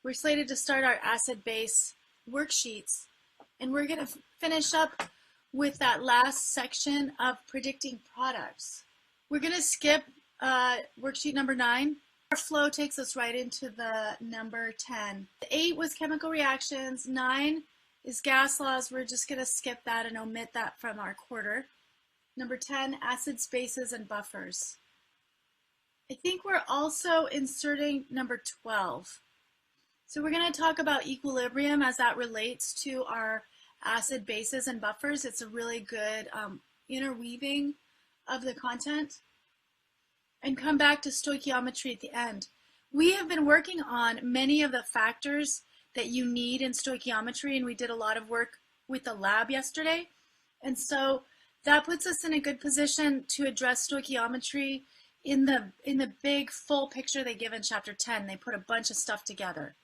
We're slated to start our acid-base worksheets, and we're going to finish up with that last section of predicting products. We're going to skip worksheet number 9. Our flow takes us right into the number 10. 8 was chemical reactions. 9 is gas laws. We're just going to skip that and omit that from our quarter. Number 10, acids, bases, and buffers. I think we're also inserting number 12. So we're going to talk about equilibrium as that relates to our acid, bases, and buffers. It's a really good interweaving of the content. And come back to stoichiometry at the end. We have been working on many of the factors that you need in stoichiometry, and we did a lot of work with the lab yesterday. And so that puts us in a good position to address stoichiometry in the big full picture they give in chapter 10. They put a bunch of stuff together.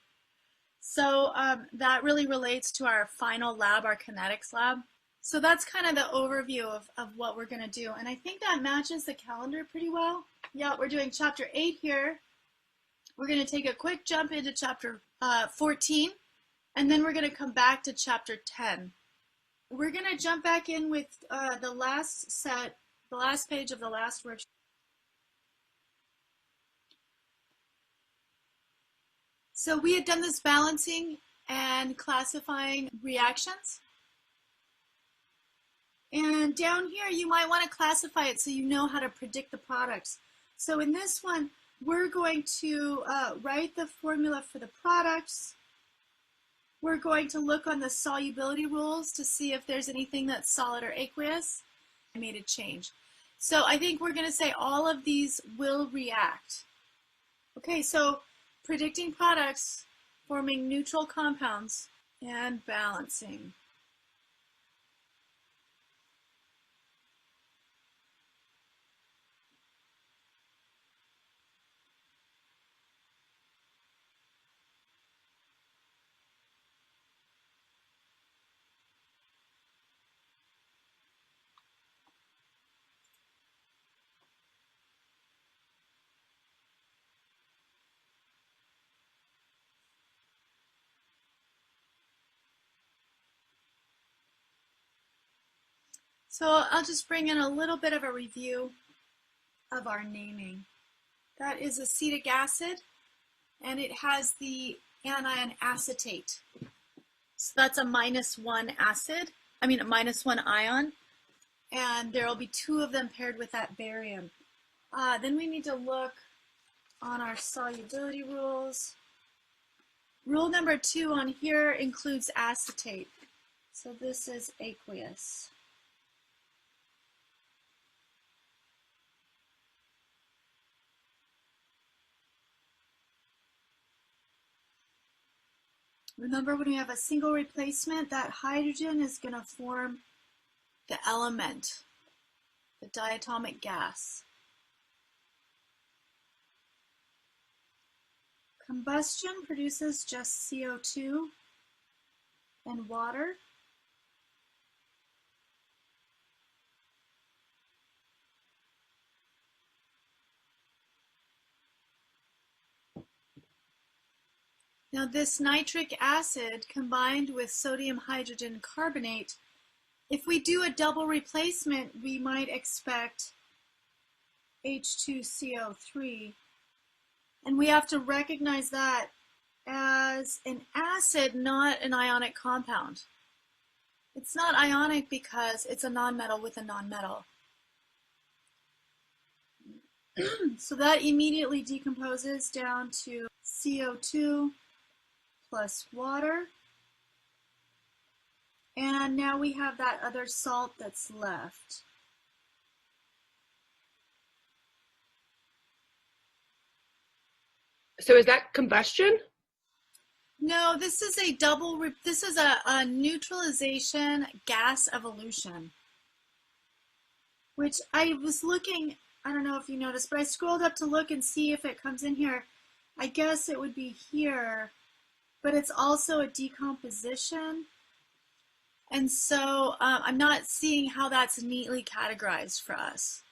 So that really relates to our final lab, our kinetics lab. So that's kind of the overview of what we're going to do. And I think that matches the calendar pretty well. Yeah, we're doing chapter 8 here. We're going to take a quick jump into chapter 14, and then we're going to come back to chapter 10. We're going to jump back in with the last page of the last worksheet. So we had done this balancing and classifying reactions. And down here, you might want to classify it so you know how to predict the products. So in this one, we're going to write the formula for the products. We're going to look on the solubility rules to see if there's anything that's solid or aqueous. I made a change. So I think we're going to say all of these will react. Okay, so predicting products, forming neutral compounds, and balancing. So I'll just bring in a little bit of a review of our naming. That is acetic acid, and it has the anion acetate. So that's a -1 acid, a -1 ion, and there will be 2 of them paired with that barium. Then we need to look on our solubility rules. Rule number 2 on here includes acetate. So this is aqueous. Remember, when you have a single replacement, that hydrogen is going to form the element, the diatomic gas. Combustion produces just CO2 and water. Now this nitric acid combined with sodium hydrogen carbonate, if we do a double replacement, we might expect H2CO3. And we have to recognize that as an acid, not an ionic compound. It's not ionic because it's a nonmetal with a nonmetal. So that immediately decomposes down to CO2 plus water. And now we have that other salt that's left. So is that combustion? No, this is a neutralization gas evolution, which I was looking, I don't know if you noticed, but I scrolled up to look and see if it comes in here. I guess it would be here, but it's also a decomposition. And so I'm not seeing how that's neatly categorized for us.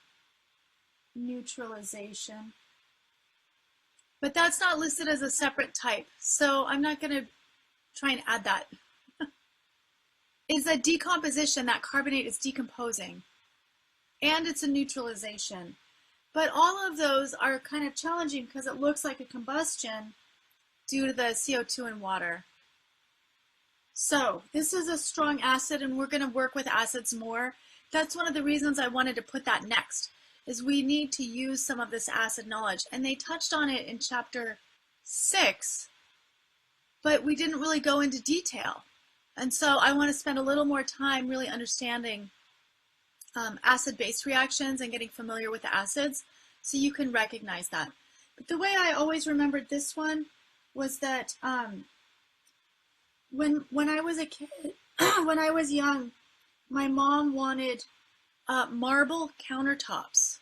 Neutralization. but that's not listed as a separate type, so I'm not going to try and add that. Is a decomposition, that carbonate is decomposing, and it's a neutralization. But all of those are kind of challenging because it looks like a combustion due to the CO2 in water. So this is a strong acid, and we're going to work with acids more. That's one of the reasons I wanted to put that next, is we need to use some of this acid knowledge. And they touched on it in chapter 6, but we didn't really go into detail. And so I want to spend a little more time really understanding acid-base reactions and getting familiar with the acids so you can recognize that. But the way I always remembered this one was that when I was a kid, when I was young, my mom wanted marble countertops.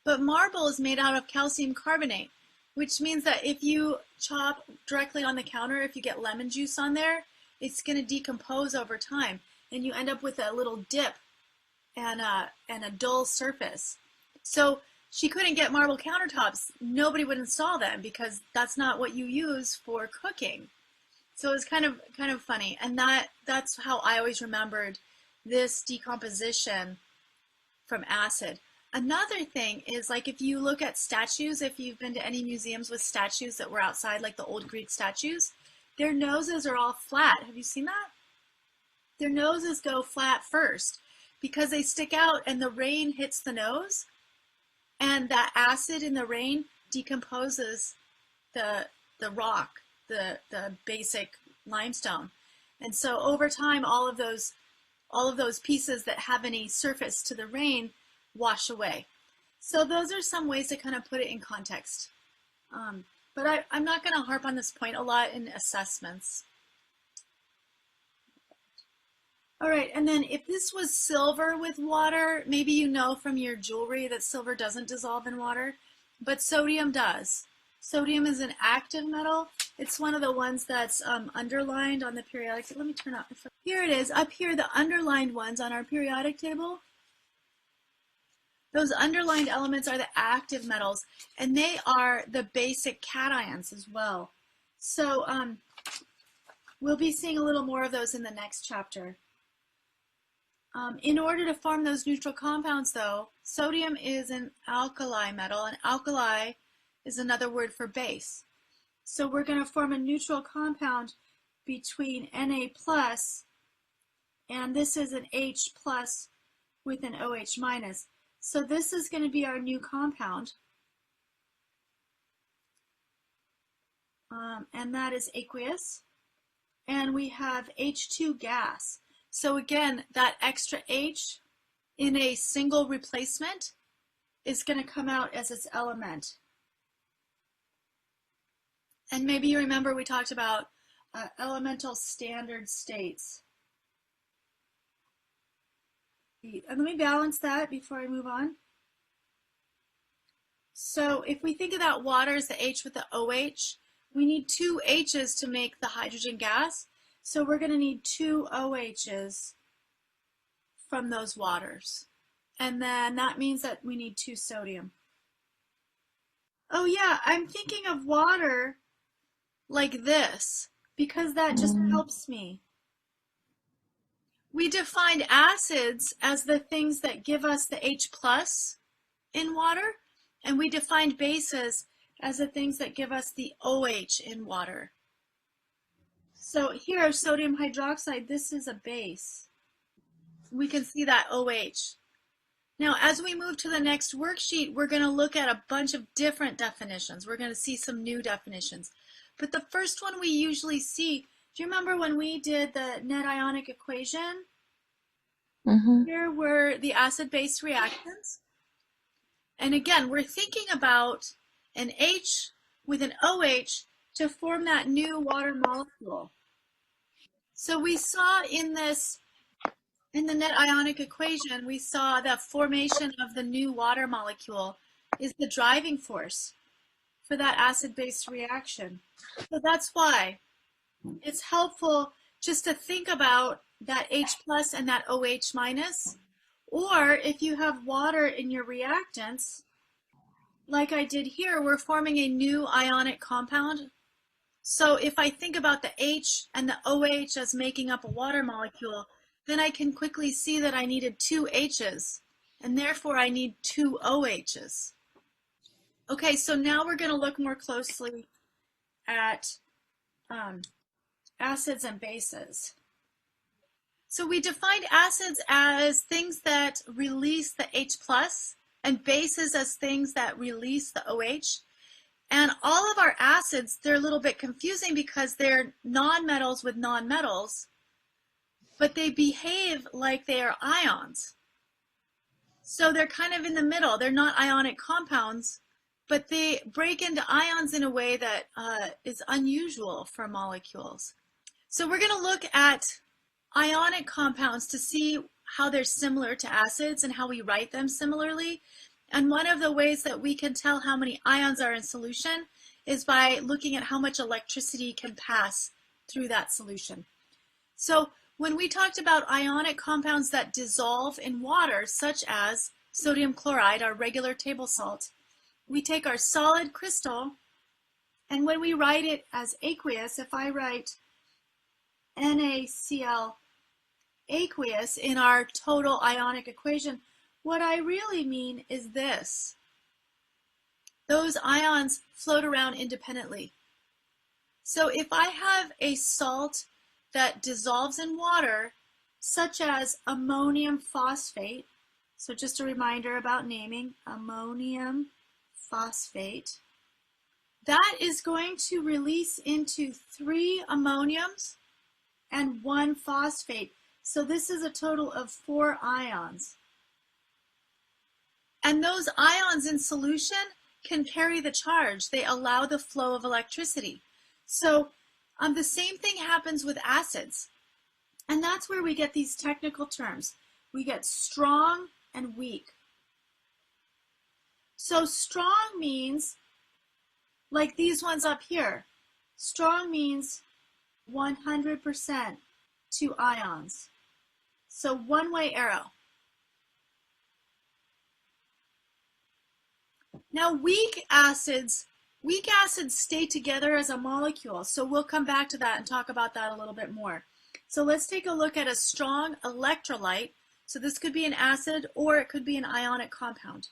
But marble is made out of calcium carbonate, which means that if you chop directly on the counter, if you get lemon juice on there, it's going to decompose over time, and you end up with a little dip and a dull surface. So she couldn't get marble countertops. Nobody would install them because that's not what you use for cooking. So it's kind of funny, and that's how I always remembered this decomposition from acid. Another thing is, like, if you look at statues, if you've been to any museums with statues that were outside, like the old Greek statues, their noses are all flat. Have you seen that? Their noses go flat first because they stick out and the rain hits the nose, and that acid in the rain decomposes the rock, the basic limestone. And so over time, all of those pieces that have any surface to the rain wash away. So those are some ways to kind of put it in context. But I'm not going to harp on this point a lot in assessments. All right, and then if this was silver with water, maybe you know from your jewelry that silver doesn't dissolve in water, but sodium does. Sodium is an active metal. It's one of the ones that's underlined on the periodic table. Let me turn off. Here it is, up here, the underlined ones on our periodic table. Those underlined elements are the active metals, and they are the basic cations as well. So we'll be seeing a little more of those in the next chapter. In order to form those neutral compounds, though, sodium is an alkali metal, and alkali is another word for base. So we're going to form a neutral compound between Na plus, and this is an H plus with an OH minus. So this is going to be our new compound, and that is aqueous, and we have H2 gas. So again, that extra H in a single replacement is going to come out as its element. And maybe you remember we talked about elemental standard states. And let me balance that before I move on. So if we think of that water as the H with the OH, we need two H's to make the hydrogen gas. So we're going to need two OH's from those waters. And then that means that we need two sodium. Oh yeah, I'm thinking of water like this because that just helps me. We defined acids as the things that give us the H plus in water, and we defined bases as the things that give us the OH in water. So here, sodium hydroxide, this is a base. We can see that OH. Now, as we move to the next worksheet, we're going to look at a bunch of different definitions. We're going to see some new definitions. But the first one we usually see, do you remember when we did the net ionic equation? Here were the acid-base reactions. And again, we're thinking about an H with an OH to form that new water molecule. So we saw in the net ionic equation, we saw the formation of the new water molecule is the driving force for that acid-base reaction. So that's why it's helpful just to think about that H plus and that OH minus, or if you have water in your reactants, like I did here, we're forming a new ionic compound. So if I think about the H and the OH as making up a water molecule, then I can quickly see that I needed two H's, and therefore I need two OH's. Okay, so now we're going to look more closely at acids and bases. So we defined acids as things that release the H plus and bases as things that release the OH. And all of our acids, they're a little bit confusing because they're nonmetals with nonmetals, but they behave like they are ions. So they're kind of in the middle. They're not ionic compounds, but they break into ions in a way that is unusual for molecules. So we're going to look at ionic compounds to see how they're similar to acids and how we write them similarly. And one of the ways that we can tell how many ions are in solution is by looking at how much electricity can pass through that solution. So when we talked about ionic compounds that dissolve in water, such as sodium chloride, our regular table salt, we take our solid crystal, and when we write it as aqueous, if I write NaCl aqueous in our total ionic equation, what I really mean is this. Those ions float around independently. So if I have a salt that dissolves in water, such as ammonium phosphate, so just a reminder about naming, ammonium phosphate, that is going to release into 3 ammoniums and 1 phosphate. So this is a total of 4 ions. And those ions in solution can carry the charge. They allow the flow of electricity. So the same thing happens with acids. And that's where we get these technical terms. We get strong and weak. So strong means, like these ones up here, strong means 100% 2 ions. So one-way arrow. Now weak acids stay together as a molecule. So we'll come back to that and talk about that a little bit more. So let's take a look at a strong electrolyte. So this could be an acid or it could be an ionic compound.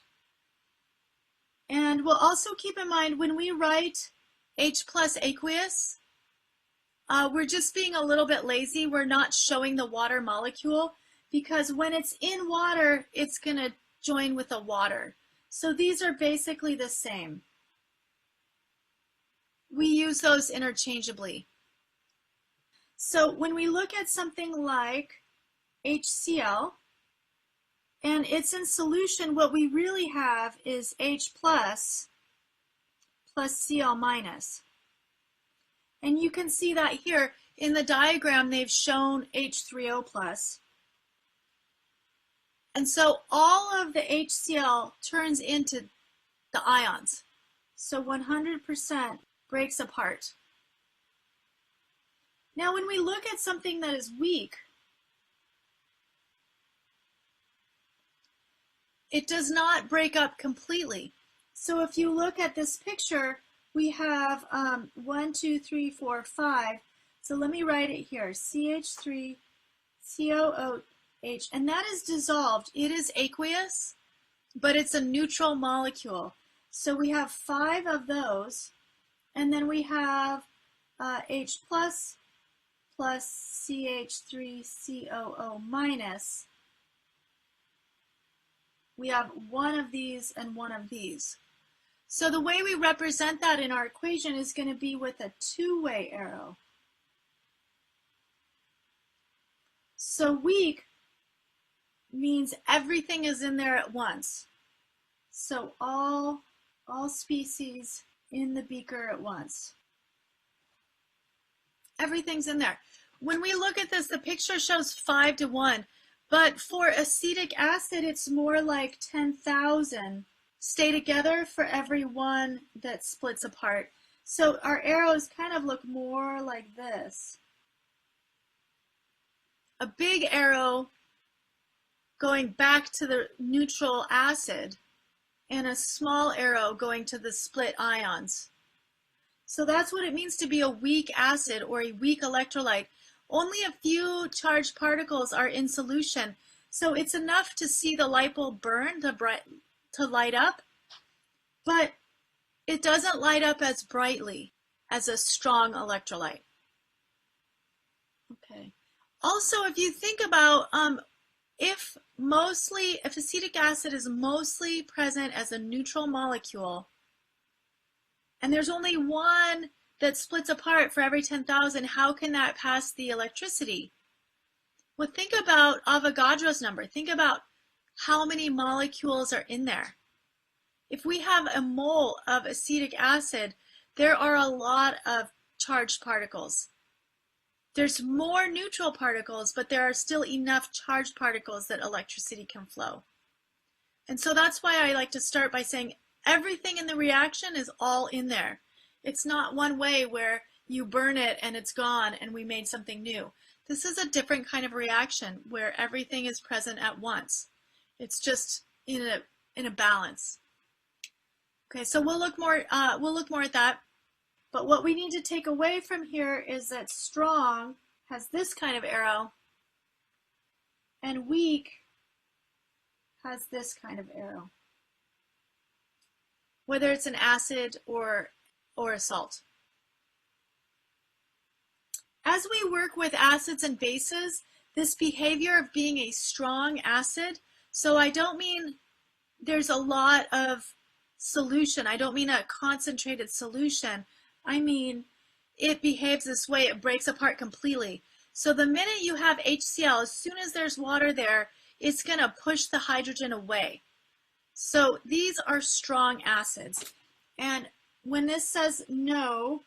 And we'll also keep in mind when we write H plus aqueous, we're just being a little bit lazy. We're not showing the water molecule because when it's in water, it's going to join with the water. So these are basically the same. We use those interchangeably. So when we look at something like HCl, and it's in solution, what we really have is H plus Cl minus. And you can see that here in the diagram, they've shown H3O plus. And so all of the HCl turns into the ions. So 100% breaks apart. Now when we look at something that is weak, it does not break up completely. So if you look at this picture, we have 1, 2, 3, 4, 5. So let me write it here, CH3, COOH, and that is dissolved. It is aqueous, but it's a neutral molecule. So we have 5 of those, and then we have H plus CH3COO minus. We have 1 of these and 1 of these. So the way we represent that in our equation is going to be with a 2-way arrow. So weak means everything is in there at once. So all species in the beaker at once. Everything's in there. When we look at this, the picture shows 5 to 1, but for acetic acid, it's more like 10,000 stay together for every one that splits apart. So our arrows kind of look more like this. A big arrow going back to the neutral acid, and a small arrow going to the split ions. So that's what it means to be a weak acid or a weak electrolyte. Only a few charged particles are in solution. So it's enough to see the light bulb burn to light up, but it doesn't light up as brightly as a strong electrolyte. Okay. Also, if you think about if acetic acid is mostly present as a neutral molecule, and there's only one that splits apart for every 10,000, how can that pass the electricity? Well, think about Avogadro's number. Think about how many molecules are in there. If we have a mole of acetic acid, there are a lot of charged particles. There's more neutral particles, but there are still enough charged particles that electricity can flow. And so that's why I like to start by saying everything in the reaction is all in there. It's not one way where you burn it and it's gone and we made something new. This is a different kind of reaction where everything is present at once. It's just in a balance. Okay, so we'll look more at that. But what we need to take away from here is that strong has this kind of arrow and weak has this kind of arrow, whether it's an acid or a salt. As we work with acids and bases, this behavior of being a strong acid, so I don't mean there's a lot of solution. I don't mean a concentrated solution. I mean it behaves this way. It breaks apart completely. So the minute you have HCl, as soon as there's water there, it's going to push the hydrogen away. So these are strong acids. And when this says no,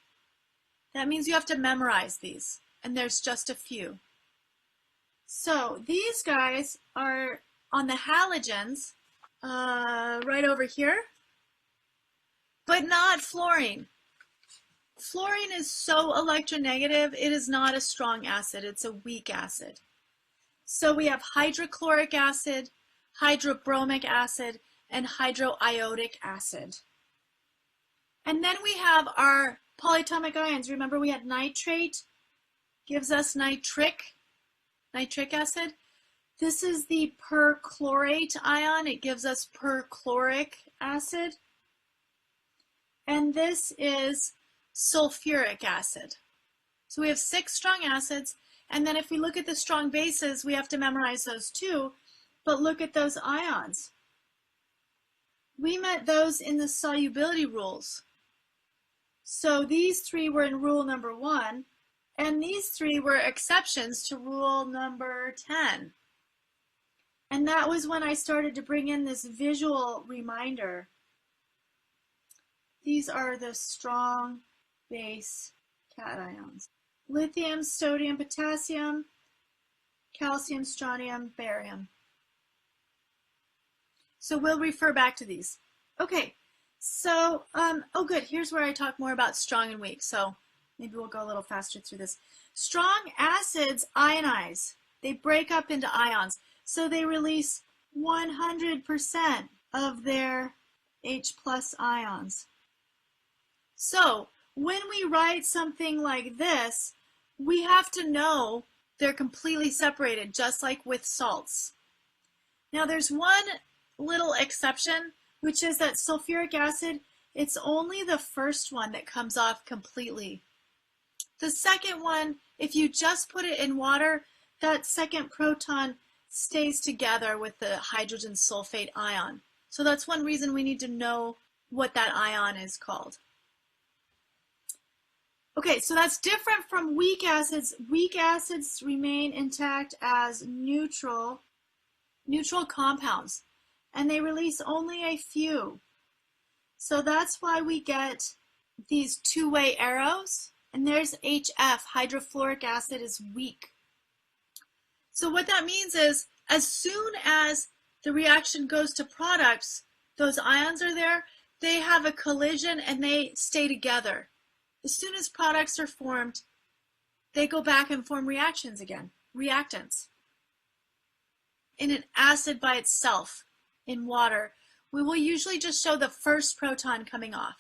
that means you have to memorize these. And there's just a few. So these guys are on the halogens right over here, but not fluorine. Fluorine is so electronegative, it is not a strong acid, it's a weak acid. So we have hydrochloric acid, hydrobromic acid, and hydroiodic acid. And then we have our polyatomic ions. Remember we had nitrate, gives us nitric acid. This is the perchlorate ion, it gives us perchloric acid. And this is sulfuric acid. So we have 6 strong acids, and then if we look at the strong bases, we have to memorize those too, but look at those ions. We met those in the solubility rules. So these 3 were in rule number 1, and these 3 were exceptions to rule number 10. And that was when I started to bring in this visual reminder. These are the strong base cations. Lithium, sodium, potassium, calcium, strontium, barium. So we'll refer back to these. Okay, so, oh good, here's where I talk more about strong and weak. So maybe we'll go a little faster through this. Strong acids ionize. They break up into ions. So they release 100% of their H+ ions. So when we write something like this, we have to know they're completely separated, just like with salts. Now there's one little exception, which is that sulfuric acid, it's only the first one that comes off completely. The second one, if you just put it in water, that second proton stays together with the hydrogen sulfate ion. So that's one reason we need to know what that ion is called. Okay, so that's different from weak acids. Weak acids remain intact as neutral compounds, and they release only a few. So that's why we get these two-way arrows, and there's HF, hydrofluoric acid is weak. So what that means is, as soon as the reaction goes to products, those ions are there, they have a collision and they stay together. As soon as products are formed, they go back and form reactions again, reactants. In an acid by itself, in water, we will usually just show the first proton coming off.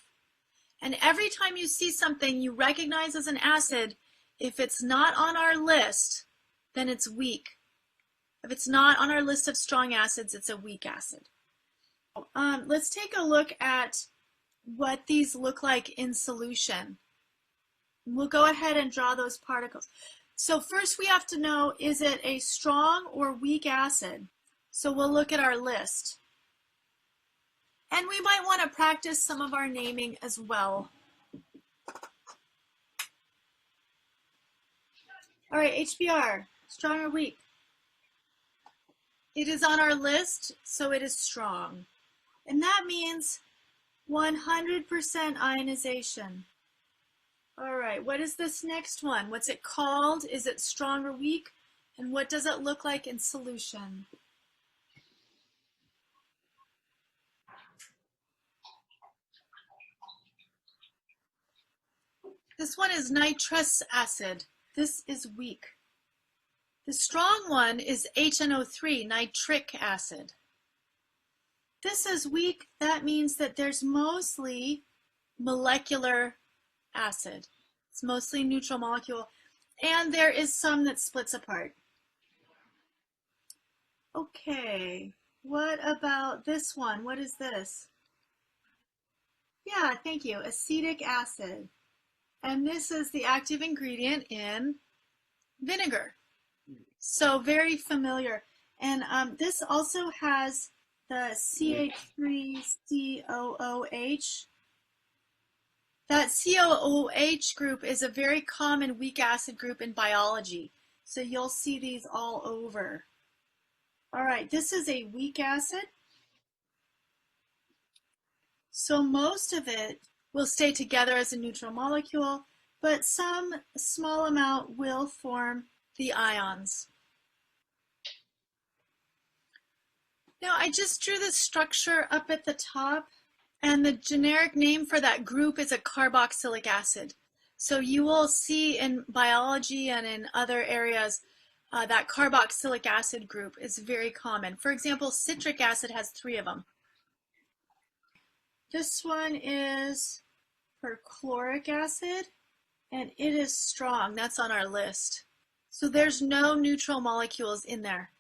And every time you see something you recognize as an acid, if it's not on our list, then it's weak. If it's not on our list of strong acids, it's a weak acid. Let's take a look at what these look like in solution. We'll go ahead and draw those particles. So first we have to know, is it a strong or weak acid? So we'll look at our list. And we might want to practice some of our naming as well. All right, HBr, strong or weak? It is on our list, so it is strong. And that means 100% ionization. All right, what is this next one? What's it called? Is it strong or weak? And what does it look like in solution? This one is nitrous acid. This is weak. The strong one is HNO3, nitric acid. This is weak. That means that there's mostly molecular acid. It's mostly neutral molecule, and there is some that splits apart. Okay, what about this one? What is this? Yeah, thank you, acetic acid. And this is the active ingredient in vinegar. So very familiar. And this also has the CH3COOH. That COOH group is a very common weak acid group in biology. So you'll see these all over. All right, this is a weak acid. So most of it will stay together as a neutral molecule, but some small amount will form the ions. Now I just drew the structure up at the top, and the generic name for that group is a carboxylic acid. So you will see in biology and in other areas that carboxylic acid group is very common. For example, citric acid has 3 of them. This one is perchloric acid, and it is strong. That's on our list. So there's no neutral molecules in there.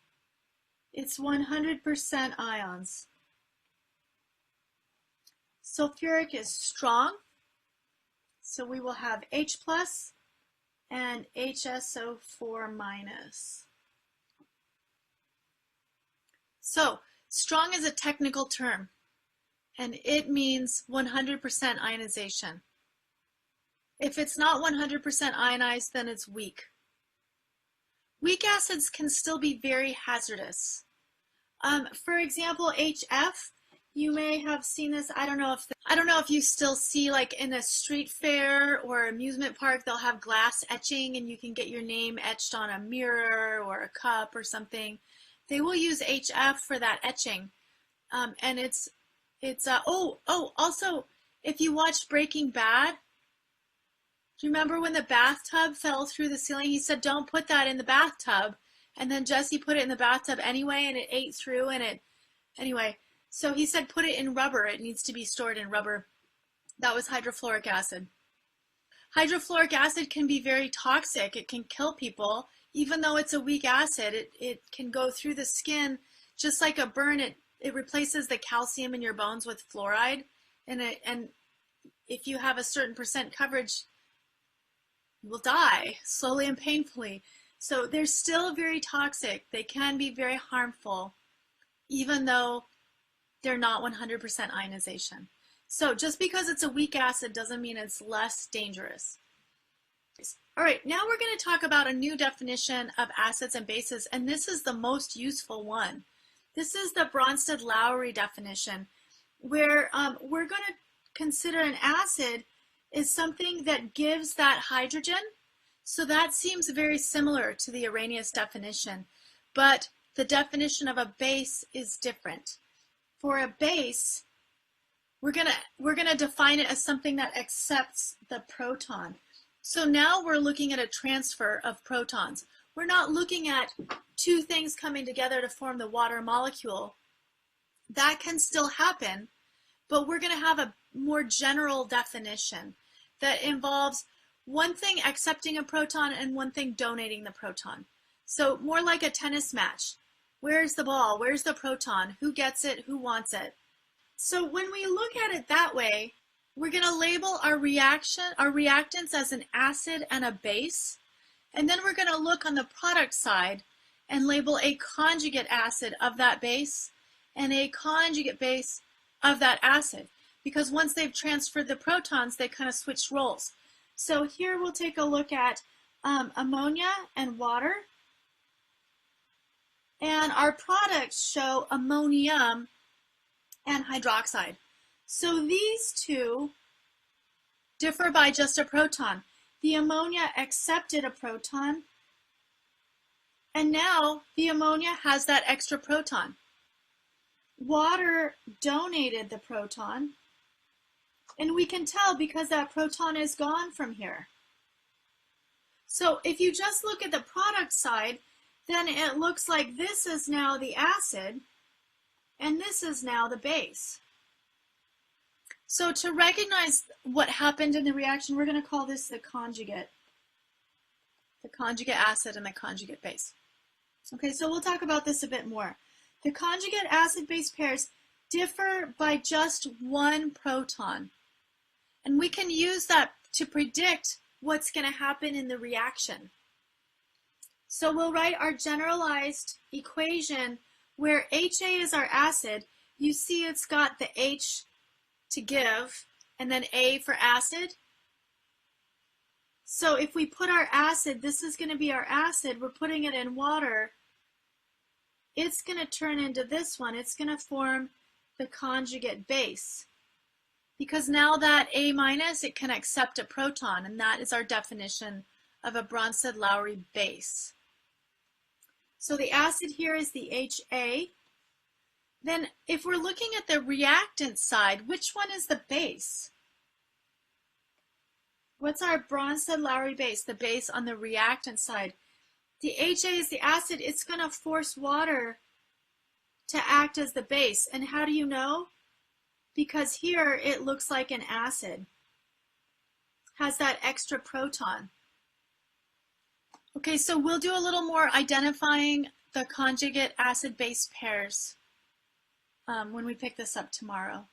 It's 100% ions. Sulfuric is strong, so we will have H plus and HSO4 minus. So strong is a technical term, and it means 100% ionization. If it's not 100% ionized, then it's weak. Weak acids can still be very hazardous. For example, HF, you may have seen this. I don't know if you still see, like in a street fair or amusement park, they'll have glass etching and you can get your name etched on a mirror or a cup or something. They will use HF for that etching. And also, if you watched Breaking Bad, do you remember when the bathtub fell through the ceiling? He said, don't put that in the bathtub. And then Jesse put it in the bathtub anyway, and it ate through, anyway. So he said, put it in rubber. It needs to be stored in rubber. That was hydrofluoric acid. Hydrofluoric acid can be very toxic. It can kill people. Even though it's a weak acid, it can go through the skin. Just like a burn, it replaces the calcium in your bones with fluoride. And if you have a certain percent coverage, you will die slowly and painfully. So they're still very toxic. They can be very harmful, even though they're not 100% ionization. So just because it's a weak acid doesn't mean it's less dangerous. All right, now we're going to talk about a new definition of acids and bases, and this is the most useful one. This is the Bronsted-Lowry definition, where we're going to consider an acid is something that gives that hydrogen. So that seems very similar to the Arrhenius definition, but the definition of a base is different. For a base, we're gonna define it as something that accepts the proton. So now we're looking at a transfer of protons. We're not looking at 2 things coming together to form the water molecule. That can still happen, but we're going to have a more general definition that involves one thing accepting a proton and one thing donating the proton. So more like a tennis match. Where's the ball? Where's the proton? Who gets it? Who wants it? So when we look at it that way, we're going to label our reactants as an acid and a base. And then we're going to look on the product side and label a conjugate acid of that base and a conjugate base of that acid. Because once they've transferred the protons, they kind of switch roles. So here we'll take a look at ammonia and water. And our products show ammonium and hydroxide. So these two differ by just a proton. The ammonia accepted a proton, and now the ammonia has that extra proton. Water donated the proton, and we can tell because that proton is gone from here. So if you just look at the product side, then it looks like this is now the acid, and this is now the base. So to recognize what happened in the reaction, we're going to call this the conjugate acid and the conjugate base. Okay, so we'll talk about this a bit more. The conjugate acid-base pairs differ by just one proton. And we can use that to predict what's going to happen in the reaction. So we'll write our generalized equation where HA is our acid. You see it's got the H to give and then A for acid. So if we put our acid, this is going to be our acid, we're putting it in water, it's going to turn into this one. It's going to form the conjugate base. Because now that A minus, it can accept a proton, and that is our definition of a Bronsted-Lowry base. So the acid here is the HA. Then if we're looking at the reactant side, which one is the base? What's our Bronsted-Lowry base, the base on the reactant side? The HA is the acid. It's going to force water to act as the base. And how do you know? Because here it looks like an acid. Has that extra proton. Okay, so we'll do a little more identifying the conjugate acid-base pairs when we pick this up tomorrow.